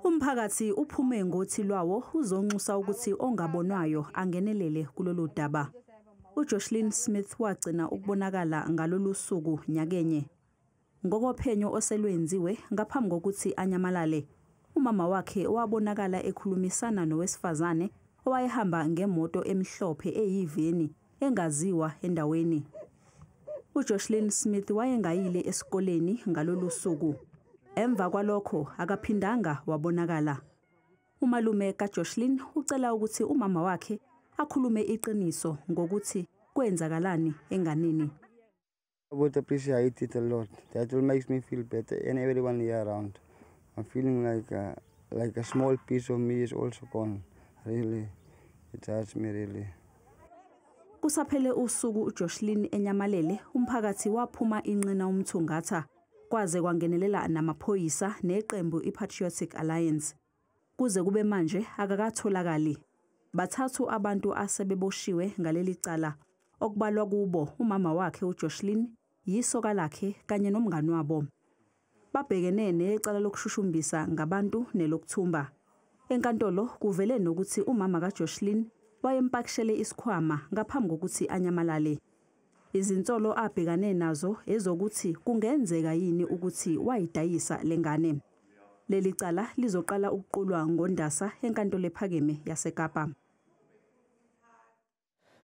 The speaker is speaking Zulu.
Umphakathi uphume ngothi lwawo uzonxusa ukuthi ongabonwayo angenelele kulolu daba. uJocelyn Smith wagcina ukubonakala ngalolu suku nyakenye. Ngokophenyo oselwenziwe ngaphambi kokuthi anyamalale, umama wakhe wabonakala ekhulumisana nowesifazane owayehamba ngemoto emhlophe eyiveni engaziwa endaweni. uJocelyn Smith wayengayile esikoleni ngalolu suku. Emva kwalokho akaphindanga wabonakala. Umalume kaJocelyn ucela ukuthi umama wakhe akhulume iqiniso ngokuthi kwenzakalani enganeni. I would appreciate it a lot. That will make me feel better and everyone here around. I'm feeling like a small piece of me is also gone. Really, it hurts me really. Kusaphele usuku uJocelyn enyamalele, umphakathi waphuma inqina umthungatha kwaze kwangenelela namaphoyisa neqembu iPatriotic Alliance. Kuze kube manje akakatholakali. Bathathu abantu asebeboshiwe ngaleli cala, okubalwa kubo umama wakhe uJocelyn, yisoka lakhe kanye nomngani wabo. Babhekene necala lokushushumbisa ngabantu nelokuthumba. Enkantolo kuvele nokuthi umama kaJocelyn wayempakishele isikhwama ngaphambi kokuthi anyamalale. Izinsolo abhekane nazo ezokuthi kungenzeka yini ukuthi wayidayisa lengane. Leli cala lizoqala ukuqulwa ngoNdasa enkantolo ephakeme yaseKapa.